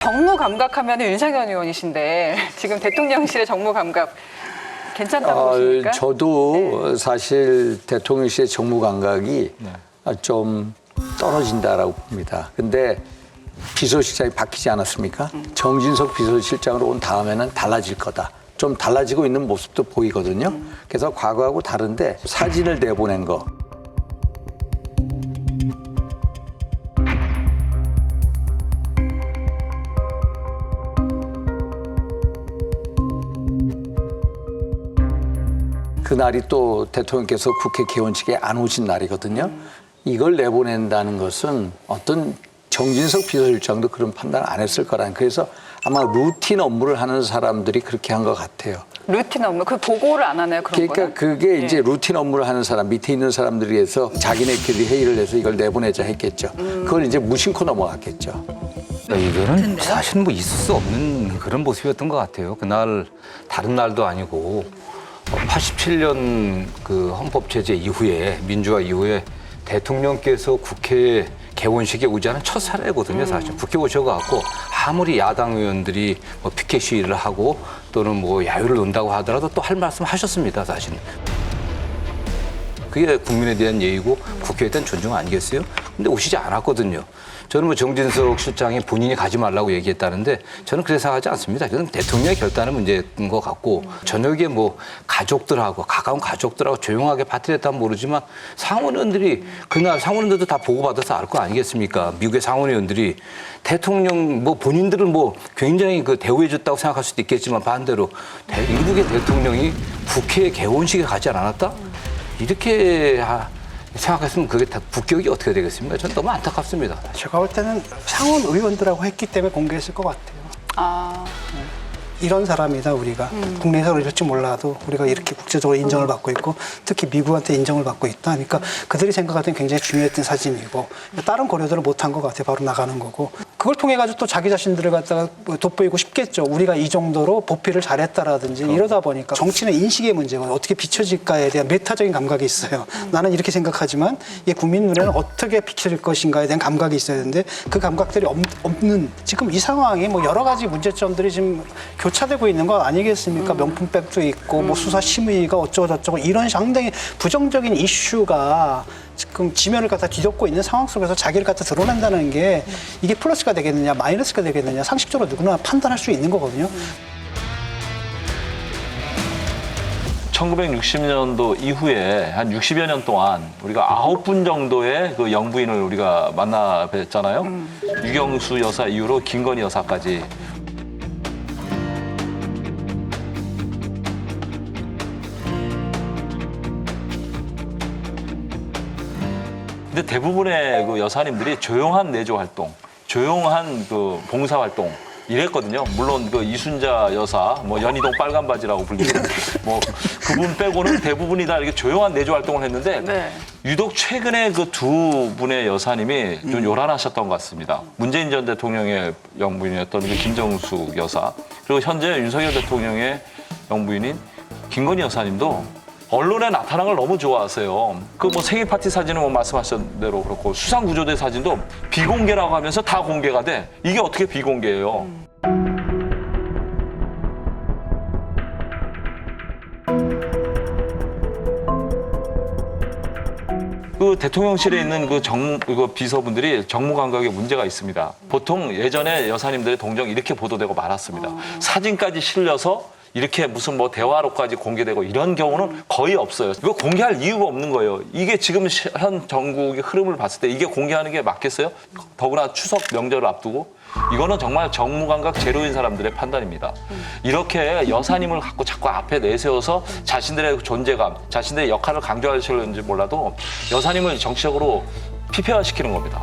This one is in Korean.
정무 감각하면 윤석열 의원이신데 지금 대통령실의 정무 감각 괜찮다고 보십니까? 저도 사실 대통령실의 정무 감각이 좀 떨어진다라고 봅니다. 근데 비서실장이 바뀌지 않았습니까? 정진석 비서실장으로 온 다음에는 달라질 거다. 좀 달라지고 있는 모습도 보이거든요. 그래서 과거하고 다른데 사진을 내보낸 거. 그날이 또 대통령께서 국회 개원식에 안 오신 날이거든요. 이걸 내보낸다는 것은 어떤 정진석 비서실장도 그런 판단 안 했을 거라는. 그래서 아마 루틴 업무를 하는 사람들이 그렇게 한 것 같아요. 루틴 업무, 그 보고를 안 하나요? 그런 그러니까 거는? 그게 이제 루틴 업무를 하는 사람, 밑에 있는 사람들이 해서 자기네끼리 회의를 해서 이걸 내보내자 했겠죠. 그걸 이제 무심코 넘어갔겠죠. 이거는 사실 뭐 있을 수 없는 그런 모습이었던 것 같아요. 그날 다른 날도 아니고 87년 그 헌법제재 이후에 민주화 이후에 대통령께서 국회 개원식에 오지 않은 첫 사례거든요. 사실 국회 오셔갖고 아무리 야당 의원들이 뭐 피켓 시위를 하고 또는 뭐 야유를 논다고 하더라도 또 할 말씀 하셨습니다. 사실은. 그게 국민에 대한 예의고 국회에 대한 존중 아니겠어요? 근데 오시지 않았거든요. 저는 뭐 정진석 실장이 본인이 가지 말라고 얘기했다는데 저는 그렇게 생각하지 않습니다. 저는 대통령의 결단의 문제인 것 같고 저녁에 뭐 가족들하고 가까운 가족들하고 조용하게 파티를 했다면 모르지만 상원의원들이 그날 상원의원들도 다 보고받아서 알 거 아니겠습니까? 미국의 상원의원들이 대통령 뭐 본인들은 뭐 굉장히 그 대우해줬다고 생각할 수도 있겠지만 반대로 미국의 대통령이 국회 개원식에 가지 않았다? 이렇게 생각했으면 그게 다 국격이 어떻게 되겠습니까? 저는 너무 안타깝습니다. 제가 볼 때는 상원 의원들하고 했기 때문에 공개했을 것 같아요. 아, 이런 사람이다 우리가. 국내에서 그럴지 몰라도 우리가 이렇게 국제적으로 인정을 받고 있고 특히 미국한테 인정을 받고 있다. 그러니까 그들이 생각할 때는 굉장히 중요했던 사진이고 다른 고려들을 못한 것 같아요. 바로 나가는 거고. 그걸 통해 가지고 또 자기 자신들을 갖다가 돋보이고 싶겠죠. 우리가 이 정도로 보필을 잘했다라든지 이러다 보니까 정치는 인식의 문제고 어떻게 비춰질까에 대한 메타적인 감각이 있어요. 나는 이렇게 생각하지만 이게 국민 눈에는 어떻게 비춰질 것인가에 대한 감각이 있어야 되는데 그 감각들이 없는 지금 이 상황이 뭐 여러 가지 문제점들이 지금 교차되고 있는 거 아니겠습니까? 명품백도 있고 뭐 수사 심의가 어쩌고 저쩌고 이런 상당히 부정적인 이슈가 지금 지면을 갖다 뒤덮고 있는 상황 속에서 자기를 갖다 드러낸다는 게 이게 플러스가 되겠느냐 마이너스가 되겠느냐 상식적으로 누구나 판단할 수 있는 거거든요. 1960년도 이후에 한 60여 년 동안 우리가 9분 정도의 그 영부인을 우리가 만나 뵀잖아요. 유경수 여사 이후로 김건희 여사까지. 근데 대부분의 그 여사님들이 조용한 내조 활동, 조용한 그 봉사 활동 이랬거든요. 물론 그 이순자 여사, 뭐 연희동 빨간 바지라고 불리고 뭐 그분 빼고는 대부분이 다 이렇게 조용한 내조 활동을 했는데 네. 유독 최근에 그 두 분의 여사님이 좀 요란하셨던 것 같습니다. 문재인 전 대통령의 영부인이었던 그 김정숙 여사 그리고 현재 윤석열 대통령의 영부인인 김건희 여사님도 언론에 나타나는 걸 너무 좋아하세요. 그 뭐 생일 파티 사진은 뭐 말씀하신 대로 그렇고 수상 구조대 사진도 비공개라고 하면서 다 공개가 돼. 이게 어떻게 비공개예요? 그 대통령실에 있는 그 비서분들이 정무 감각에 문제가 있습니다. 보통 예전에 여사님들의 동정 이렇게 보도되고 말았습니다. 사진까지 실려서 이렇게 무슨 뭐 대화록까지 공개되고 이런 경우는 거의 없어요. 이거 공개할 이유가 없는 거예요. 이게 지금 현 정국의 흐름을 봤을 때 이게 공개하는 게 맞겠어요? 더구나 추석 명절을 앞두고 이거는 정말 정무감각 제로인 사람들의 판단입니다. 이렇게 여사님을 갖고 자꾸 앞에 내세워서 자신들의 존재감, 자신들의 역할을 강조하시는지 몰라도 여사님을 정치적으로 피폐화시키는 겁니다.